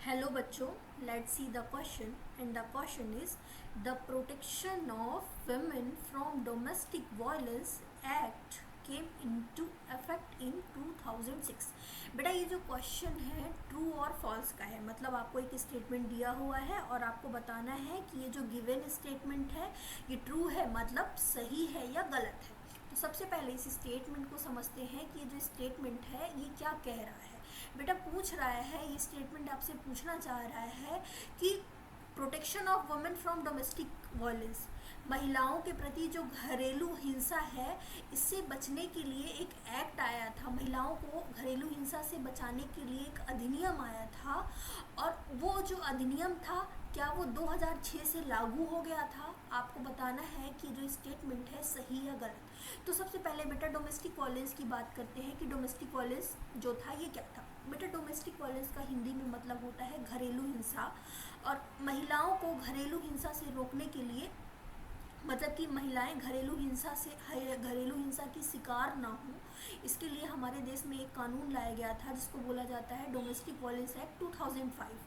Hello बच्चों, let's see the question and the question is the protection of women from domestic violence act came into effect in 2006। बेटा ये जो question है true और false का है, मतलब आपको एक स्टेटमेंट दिया हुआ है और आपको बताना है कि ये जो गिवन स्टेटमेंट है ये ट्रू है, मतलब सही है या गलत है। तो सबसे पहले इस स्टेटमेंट को समझते हैं कि ये जो स्टेटमेंट है ये क्या कह रहा है। बेटा पूछ रहा है, ये स्टेटमेंट आपसे पूछना चाह रहा है कि protection of women from domestic violence, महिलाओं के प्रति जो घरेलू हिंसा है इससे बचने के लिए एक एक्ट आया था। महिलाओं को घरेलू हिंसा से बचाने के लिए एक अधिनियम आया था और वो जो अधिनियम था क्या वो 2006 से लागू हो गया था। आपको बताना है कि जो स्टेटमेंट है सही या गलत। तो सबसे पहले बेटा डोमेस्टिक वायलेंस की बात करते हैं कि डोमेस्टिक वायलेंस जो था ये क्या था। बेटा डोमेस्टिक वायलेंस का हिंदी में मतलब होता है घरेलू हिंसा, और महिलाओं को घरेलू हिंसा से रोकने के लिए, मतलब कि महिलाएं घरेलू हिंसा की शिकार ना हो, इसके लिए हमारे देश में एक कानून लाया गया था जिसको बोला जाता है डोमेस्टिक वायलेंस एक्ट 2005,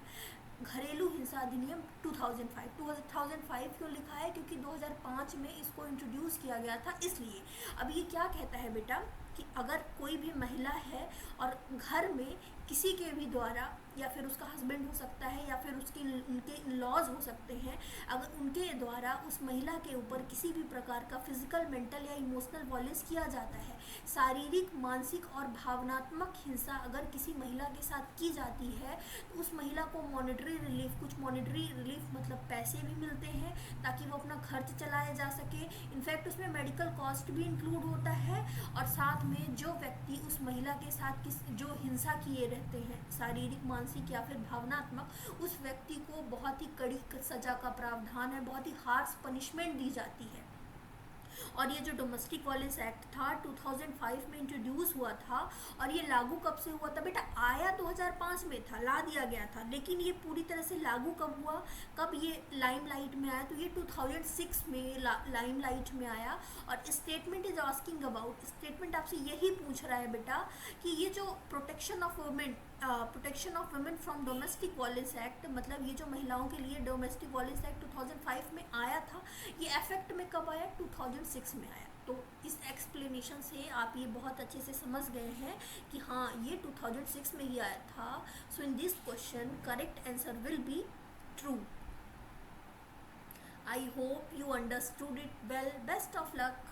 घरेलू हिंसा अधिनियम 2005। 2005 क्यों लिखा है, क्योंकि 2005 में इसको इंट्रोड्यूस किया गया था इसलिए। अब ये क्या कहता है बेटा कि अगर कोई भी महिला है और घर में किसी के भी द्वारा, या फिर उसका हस्बैंड हो सकता है या फिर उनके लॉज हो सकते हैं, अगर उनके द्वारा उस महिला के ऊपर किसी भी प्रकार का फिजिकल, मेंटल या इमोशनल वायलेंस किया जाता है, शारीरिक, मानसिक और भावनात्मक हिंसा अगर किसी महिला के साथ की जाती है, तो उस महिला को मॉनेटरी रिलीफ, कुछ मॉनेटरी रिलीफ मतलब पैसे भी मिलते हैं ताकि वो अपना खर्च चलाया जा सके। इनफैक्ट उसमें मेडिकल कॉस्ट भी इंक्लूड होता है, और साथ में जो व्यक्ति उस महिला के साथ जो हिंसा किए रहते हैं, शारीरिक, मानसिक या फिर भावनात्मक, उस व्यक्ति को बहुत ही कड़ी सजा का प्रावधान है, बहुत ही हार्श पनिशमेंट दी जाती है। और ये जो डोमेस्टिक वायलेंस एक्ट था 2005 में इंट्रोड्यूस हुआ था, और ये लागू कब से हुआ था बेटा, आया 2005 में था, ला दिया गया था, लेकिन ये पूरी तरह से लागू कब हुआ, कब ये लाइमलाइट में आया, तो ये 2006 में लाइमलाइट में आया। और statement is asking about, statement आपसे यही पूछ रहा है बेटा कि ये जो protection of women from domestic violence act, मतलब ये जो महिलाओं के लिए डोमेस्टिक वायलेंस एक्ट 2005 में आया था, ये इफेक्ट में कब आया, 2006 में आया। तो इस एक्सप्लेनेशन से आप ये बहुत अच्छे से समझ गए हैं कि हाँ ये 2006 में ही आया था। So in this question correct answer will be true. I hope you understood it well. Best of luck.